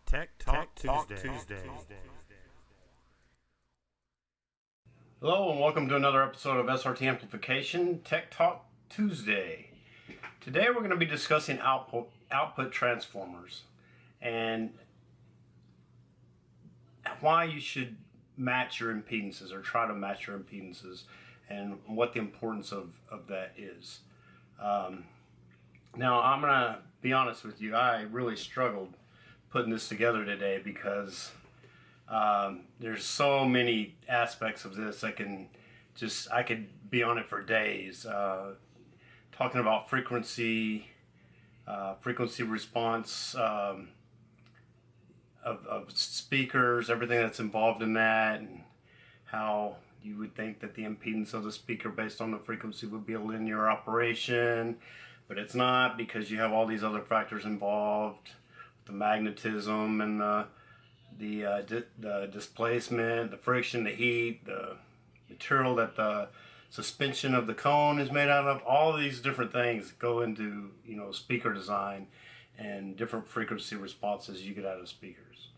Tech Talk Tuesday. Hello and welcome to another episode of SRT Amplification, Tech Talk Tuesday. Today we're going to be discussing output transformers and why you should match your impedances or try to match your impedances and what the importance of that is. Now I'm going to be honest with you, I really struggled putting this together today because there's so many aspects of this. I could be on it for days, talking about frequency response of speakers, everything that's involved in that, and how you would think that the impedance of the speaker based on the frequency would be a linear operation, but it's not, because you have all these other factors involved, the magnetism and the displacement, the friction, the heat, the material that the suspension of the cone is made out of. All of these different things go into, speaker design and different frequency responses you get out of speakers.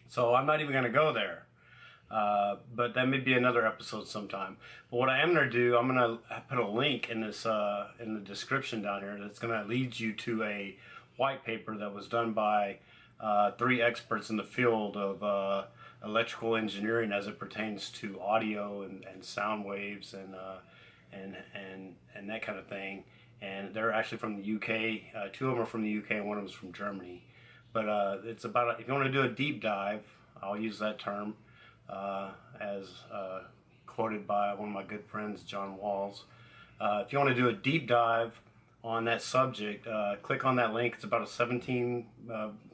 So I'm not even going to go there, but that may be another episode sometime. But what I am going to do, I'm going to put a link in this in the description down here that's going to lead you to a white paper that was done by 3 experts in the field of electrical engineering as it pertains to audio and sound waves and that kind of thing. And they're actually from the UK. 2 of them are from the UK and 1 of them is from Germany. But it's about, if you want to do a deep dive, I'll use that term as quoted by one of my good friends, John Walls. If you want to do a deep dive on that subject, click on that link. It's about a 17,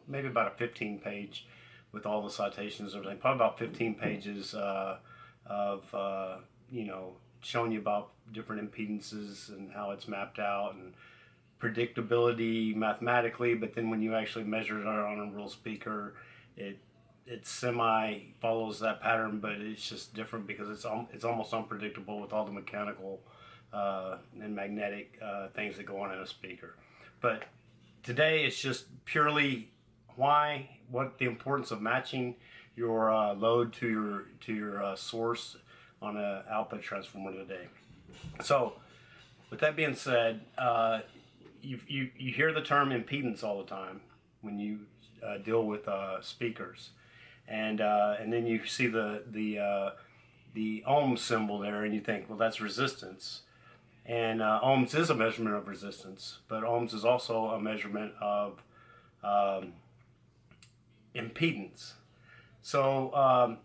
maybe about a 15 page with all the citations and everything. Probably about 15 pages of showing you about different impedances and how it's mapped out and predictability mathematically. But then when you actually measure it on a real speaker, it semi follows that pattern, but it's just different because it's almost unpredictable with all the mechanical and magnetic things that go on in a speaker. But today it's just purely what the importance of matching your load to your source on an output transformer today. So with that being said, you hear the term impedance all the time when you deal with speakers, and then you see the ohm symbol there and you think, well, that's resistance. And ohms is a measurement of resistance, but ohms is also a measurement of impedance. So,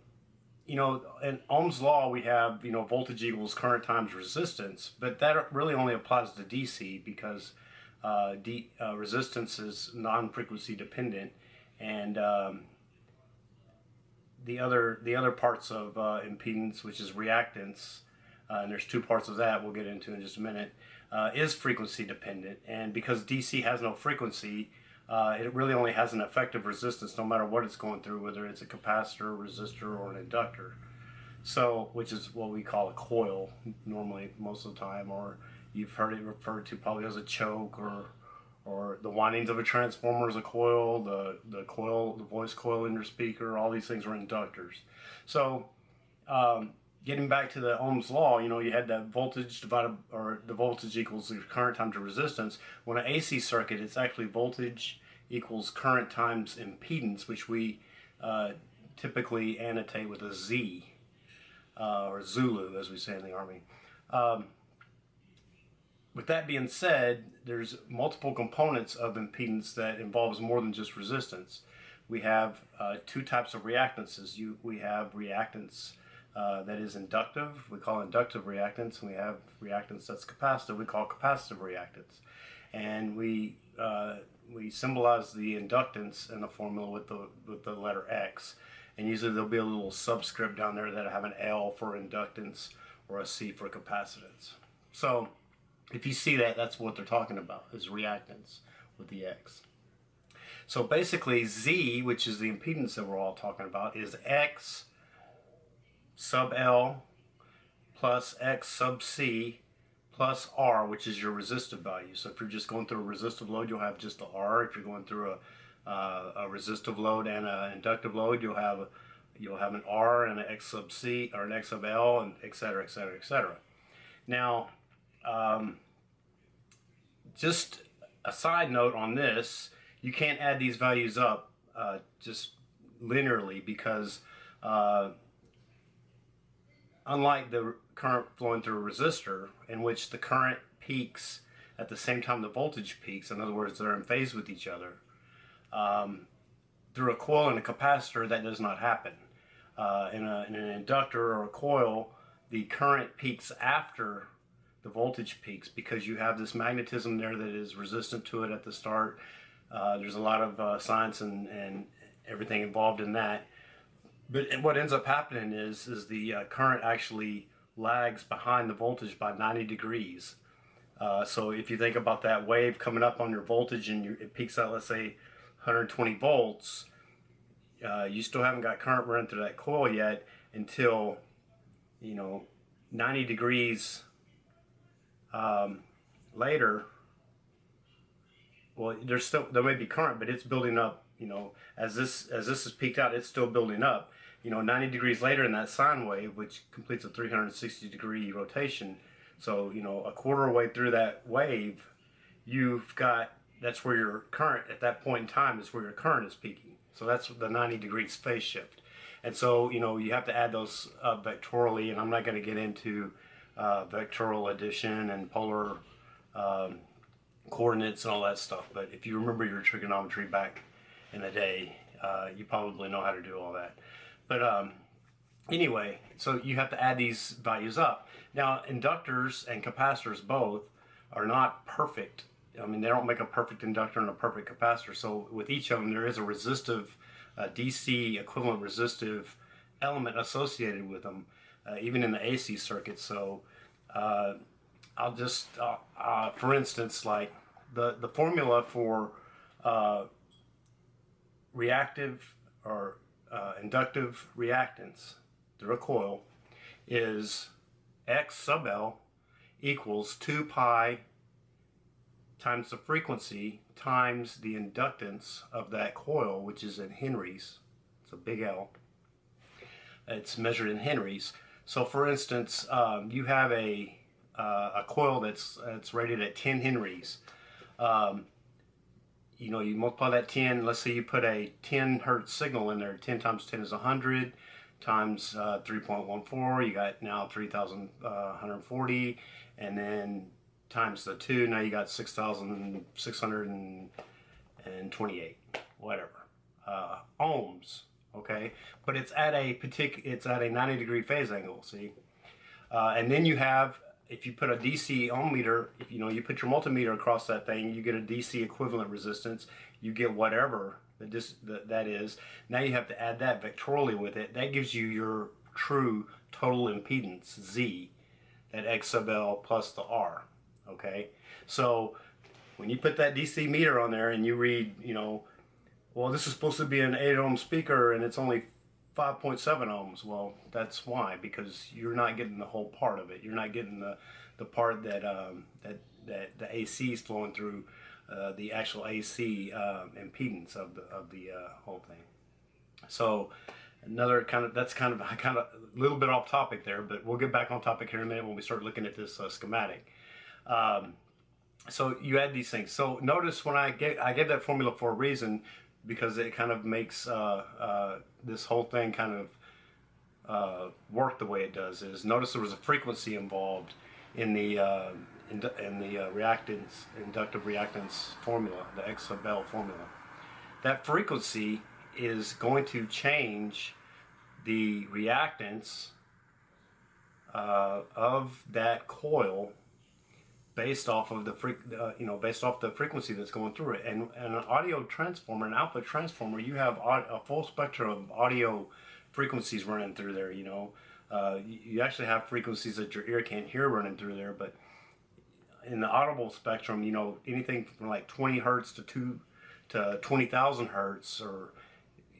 in Ohm's law, we have, voltage equals current times resistance, but that really only applies to DC because resistance is non-frequency dependent, and the other parts of impedance, which is reactance, and there's 2 parts of that we'll get into in just a minute, is frequency dependent. And because DC has no frequency, it really only has an effective resistance no matter what it's going through, whether it's a capacitor, resistor, or an inductor. So, which is what we call a coil normally most of the time, or you've heard it referred to probably as a choke, or the windings of a transformer is a coil, the voice coil in your speaker. All these things are inductors. So getting back to the Ohm's law, you had that voltage divided, or the voltage equals the current times resistance. When an AC circuit, it's actually voltage equals current times impedance, which we typically annotate with a Z, or Zulu, as we say in the Army. With that being said, there's multiple components of impedance that involves more than just resistance. We have 2 types of reactances. We have reactance that is inductive, we call inductive reactance, and we have reactance that's capacitive, we call capacitive reactance. And we symbolize the inductance in the formula with the letter X, and usually there'll be a little subscript down there that'll have an L for inductance or a C for capacitance. So if you see that, that's what they're talking about, is reactance with the X. So basically Z, which is the impedance that we're all talking about, is X sub L plus X sub C plus R, which is your resistive value. So if you're just going through a resistive load, you'll have just the R. If you're going through a resistive load and an inductive load, you'll have an R and an X sub C or an X sub L, and et cetera, et cetera, et cetera. Now, just a side note on this, you can't add these values up just linearly, because unlike the current flowing through a resistor, in which the current peaks at the same time the voltage peaks, in other words, they're in phase with each other, through a coil and a capacitor, that does not happen. In an inductor or a coil, the current peaks after the voltage peaks, because you have this magnetism there that is resistant to it at the start. There's a lot of science and everything involved in that. But what ends up happening is the current actually lags behind the voltage by 90 degrees. So if you think about that wave coming up on your voltage and it peaks out, let's say 120 volts, you still haven't got current running through that coil yet until 90 degrees later. Well, there may be current, but it's building up. As this is peaked out, it's still building up. 90 degrees later in that sine wave, which completes a 360 degree rotation. So a quarter way through that wave, that's where your current at that point in time is where your current is peaking. So that's the 90 degrees phase shift. And so you have to add those vectorially, and I'm not going to get into vectoral addition and polar coordinates and all that stuff. But if you remember your trigonometry back in the day, you probably know how to do all that. But anyway, so you have to add these values up. Now, inductors and capacitors both are not perfect. I mean, they don't make a perfect inductor and a perfect capacitor. So with each of them, there is a resistive, DC equivalent resistive element associated with them, even in the AC circuit. So I'll just, for instance, like the formula for reactive or inductive reactance through a coil is X sub L equals 2 pi times the frequency times the inductance of that coil, which is in henries. It's a big L. It's measured in henries. So for instance, you have a coil that's rated at 10 henries. You multiply that 10, let's say you put a 10 hertz signal in there. 10 times 10 is 100, times 3.14, you got now 3,140, and then times the 2, now you got 6,628, whatever, ohms, okay? But it's at a 90 degree phase angle, see? And then you have, if you put a DC ohm meter, if you put your multimeter across that thing, you get a DC equivalent resistance. You get whatever that is. Now you have to add that vectorially with it. That gives you your true total impedance, Z, that X sub L plus the R. Okay? So when you put that DC meter on there and you read, well, this is supposed to be an 8 ohm speaker and it's only 5.7 ohms. Well, that's why, because you're not getting the whole part of it. You're not getting the part that the AC is flowing through, the actual AC impedance of the whole thing. So another that's kind of a little bit off topic there, but we'll get back on topic here in a minute when we start looking at this schematic. So you add these things. So notice when I gave that formula for a reason, because it kind of makes this whole thing kind of work the way it does. Is notice there was a frequency involved in the reactance, inductive reactance formula, the X sub L formula. That frequency is going to change the reactance of that coil based off of the frequency that's going through it. And an audio transformer, an output transformer, you have a full spectrum of audio frequencies running through there. You actually have frequencies that your ear can't hear running through there, but in the audible spectrum, anything from like 20 hertz to 20,000 hertz, or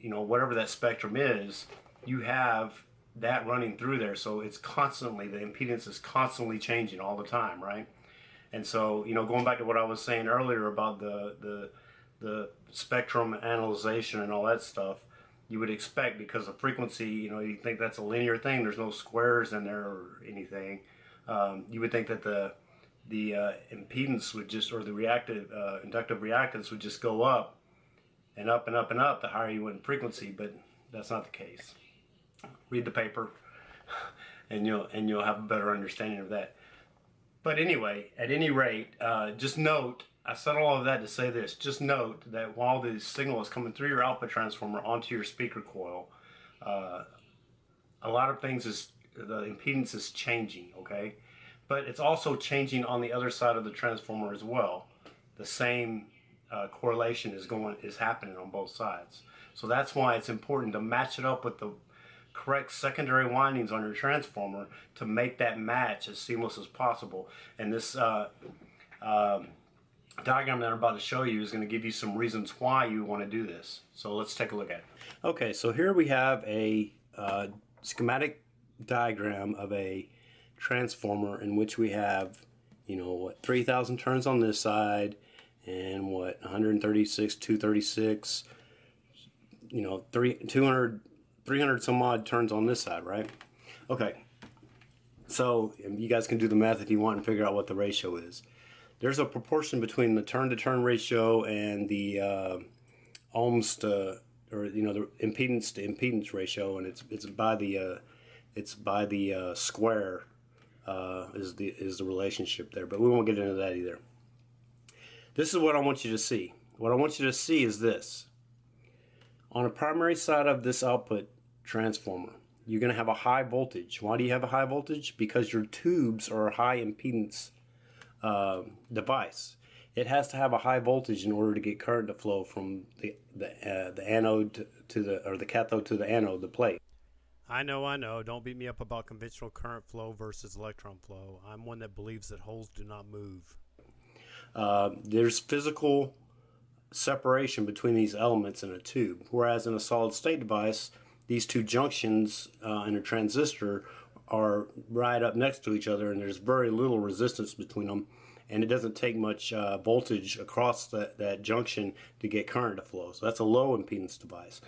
whatever that spectrum is, you have that running through there. So it's constantly, the impedance is constantly changing all the time, right? And so, going back to what I was saying earlier about the spectrum analyzation and all that stuff, you would expect, because the frequency, you think that's a linear thing, there's no squares in there or anything, you would think that the impedance would just, or the reactive inductive reactance would just go up and up and up and up the higher you went in frequency, but that's not the case. Read the paper and you'll have a better understanding of that. But anyway, at any rate, just note, I said all of that to say this, just note that while the signal is coming through your output transformer onto your speaker coil, a lot of things the impedance is changing, okay? But it's also changing on the other side of the transformer as well. The same correlation is happening on both sides. So that's why it's important to match it up with the correct secondary windings on your transformer to make that match as seamless as possible. And this diagram that I'm about to show you is going to give you some reasons why you want to do this. So let's take a look at it. Okay, so here we have a schematic diagram of a transformer in which we have, 3,000 turns on this side and 136, 236, 300 some odd turns on this side, right? Okay, so you guys can do the math if you want and figure out what the ratio is. There's a proportion between the turn-to-turn ratio and the ohms to, or the impedance to impedance ratio, and it's by the square is the relationship there. But we won't get into that either. This is what I want you to see. What I want you to see is this. On a primary side of this output transformer, you're going to have a high voltage. Why do you have a high voltage? Because your tubes are a high impedance device. It has to have a high voltage in order to get current to flow from the anode to the cathode to the anode, the plate. I know. Don't beat me up about conventional current flow versus electron flow. I'm one that believes that holes do not move. There's physical separation between these elements in a tube, whereas in a solid state device, these two junctions in a transistor are right up next to each other, and there's very little resistance between them, and it doesn't take much voltage across that junction to get current to flow. So that's a low impedance device.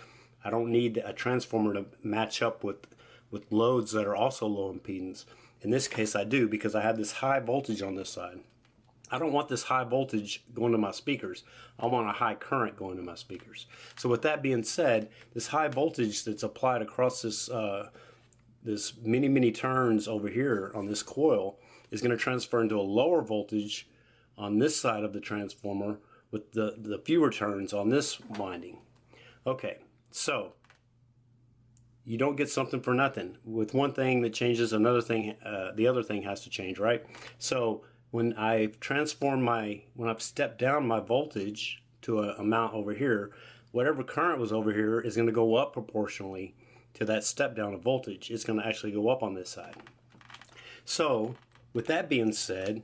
I don't need a transformer to match up with loads that are also low impedance. In this case I do, because I have this high voltage on this side. I don't want this high voltage going to my speakers. I want a high current going to my speakers. So with that being said, this high voltage that's applied across this this many turns over here on this coil is going to transfer into a lower voltage on this side of the transformer with the fewer turns on this winding. Okay, so you don't get something for nothing. With one thing that changes, another thing, the other thing has to change, right? So when I've stepped down my voltage to an amount over here, whatever current was over here is going to go up proportionally to that step down of voltage. It's going to actually go up on this side. So with that being said,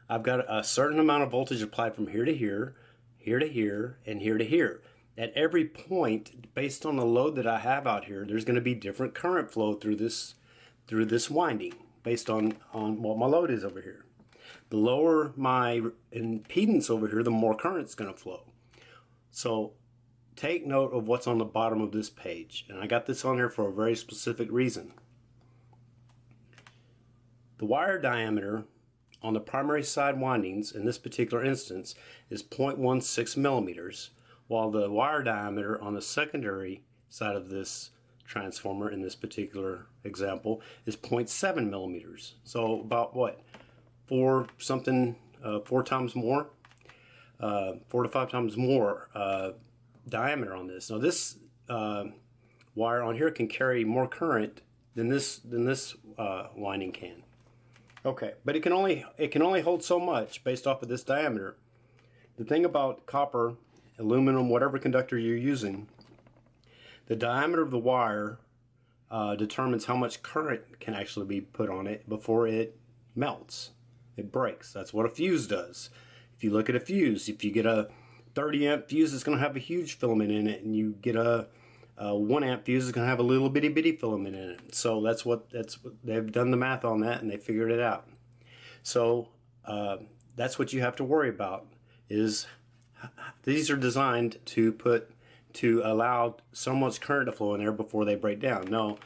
I've got a certain amount of voltage applied from here to here, here to here, and here to here. At every point, based on the load that I have out here, there's going to be different current flow through this winding based on what my load is over here. The lower my impedance over here, the more current's going to flow. So take note of what's on the bottom of this page, and I got this on here for a very specific reason. The wire diameter on the primary side windings in this particular instance is 0.16 millimeters, while the wire diameter on the secondary side of this transformer in this particular example is 0.7 millimeters. So about what? 4 times more, 4 to 5 times more diameter on this. Now this wire on here can carry more current than this winding can. Okay, but it can only hold so much based off of this diameter. The thing about copper, aluminum, whatever conductor you're using, the diameter of the wire determines how much current can actually be put on it before it melts. It breaks. That's what a fuse does. If you look at a fuse, if you get a 30 amp fuse, it's going to have a huge filament in it, and you get a 1 amp fuse, it's going to have a little bitty filament in it. So that's what they've done the math on that, and they figured it out. So that's what you have to worry about, is these are designed to allow so much current to flow in there before they break down. No,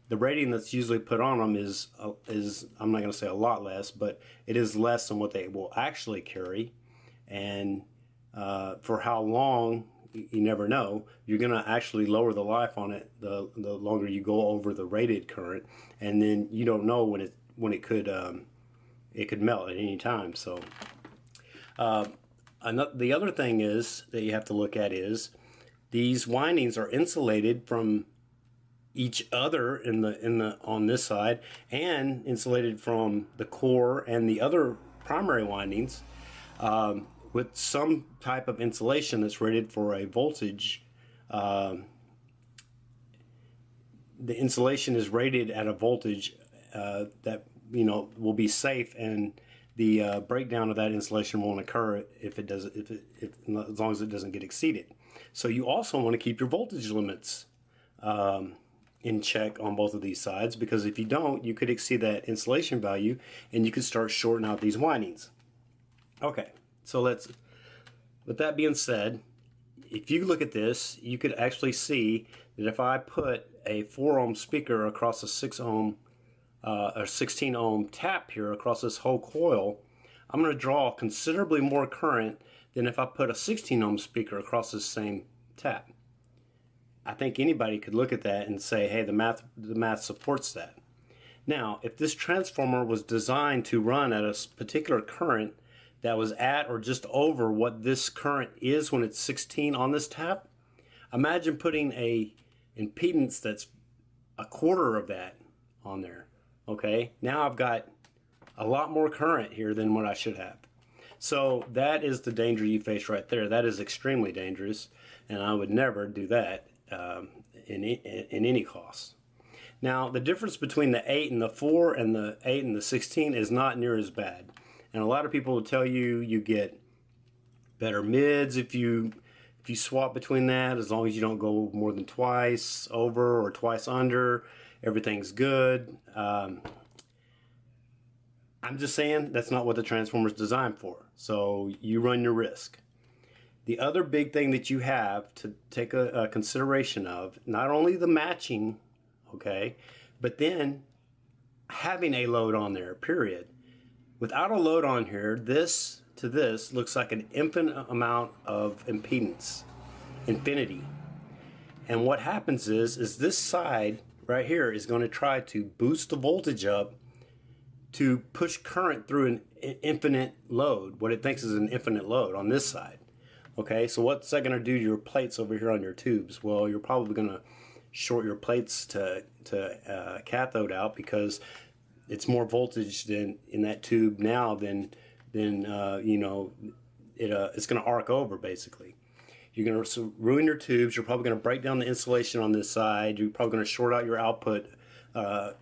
the rating that's usually put on them is I'm not going to say a lot less, but it is less than what they will actually carry. And for how long, you never know. You're going to actually lower the life on it the longer you go over the rated current, and then you don't know when it could melt at any time. So the other thing is that you have to look at is these windings are insulated from each other on this side, and insulated from the core and the other primary windings with some type of insulation that's rated for a voltage. The insulation is rated at a voltage that will be safe, and the breakdown of that insulation won't occur if it does as long as it doesn't get exceeded. So you also want to keep your voltage limits in check on both of these sides, because if you don't, you could exceed that insulation value and you could start shorting out these windings. Okay, so with that being said, if you look at this, you could actually see that if I put a 4 ohm speaker across a 6 ohm or 16 ohm tap here across this whole coil, I'm going to draw considerably more current than if I put a 16 ohm speaker across this same tap. I think anybody could look at that and say, hey, the math supports that. Now, if this transformer was designed to run at a particular current that was at or just over what this current is when it's 16 on this tap, imagine putting a impedance that's a quarter of that on there. Okay, now I've got a lot more current here than what I should have. So that is the danger you face right there. That is extremely dangerous, and I would never do that in any cost. Now, the difference between the 8 and the 4 and the 8 and the 16 is not near as bad. And a lot of people will tell you you get better mids if you swap between that, as long as you don't go more than twice over or twice under. Everything's good. I'm just saying that's not what the transformer is designed for. So you run your risk. The other big thing that you have to take a consideration of, not only the matching, okay, but then having a load on there, period. Without a load on here, this to this looks like an infinite amount of impedance, infinity. And what happens is this side right here is going to try to boost the voltage up to push current through an infinite load, what it thinks is an infinite load on this side. Okay, so what's that going to do to your plates over here on your tubes? Well, you're probably going to short your plates to cathode out, because it's more voltage than in that tube now than it's going to arc over basically. You're going to ruin your tubes. You're probably going to break down the insulation on this side. You're probably going to short out your output,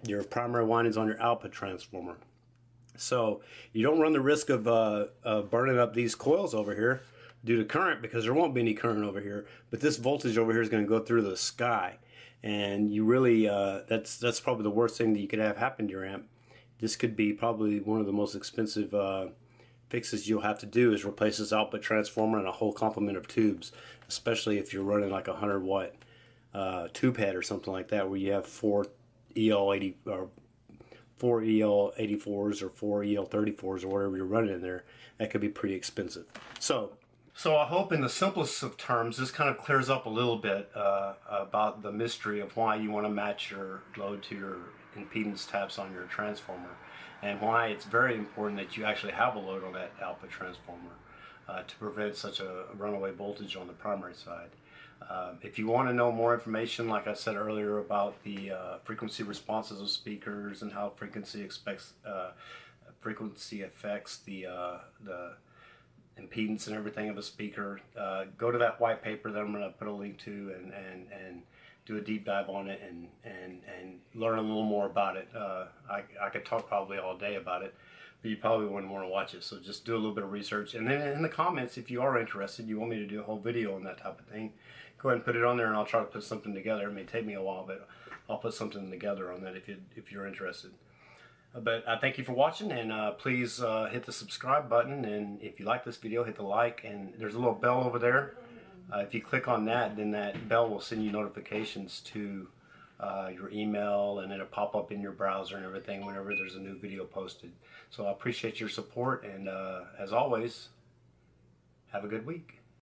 your primary windings on your output transformer. So you don't run the risk of burning up these coils over here due to current, because there won't be any current over here. But this voltage over here is going to go through the sky, and you really that's probably the worst thing that you could have happen to your amp. This could be probably one of the most expensive fixes you'll have to do, is replace this output transformer and a whole complement of tubes, especially if you're running like a 100 watt tube head or something like that, where you have 4 EL80 or 4 EL84s or 4 EL34s or whatever you're running in there. That could be pretty expensive. So I hope in the simplest of terms this kind of clears up a little bit about the mystery of why you want to match your load to your impedance taps on your transformer, and why it's very important that you actually have a load on that output transformer to prevent such a runaway voltage on the primary side. If you want to know more information, like I said earlier, about the frequency responses of speakers and how frequency affects the impedance and everything of a speaker, go to that white paper that I'm going to put a link to, and do a deep dive on it and learn a little more about it. I could talk probably all day about it, but you probably wouldn't want to watch it. So just do a little bit of research, and then in the comments, if you are interested, you want me to do a whole video on that type of thing, go ahead and put it on there, and I'll try to put something together. It may take me a while, but I'll put something together on that if you're interested. But I thank you for watching, and please hit the subscribe button, and if you like this video, hit the like, and there's a little bell over there. If you click on that, then that bell will send you notifications to your email, and it'll pop up in your browser and everything whenever there's a new video posted. So I appreciate your support, and as always, have a good week.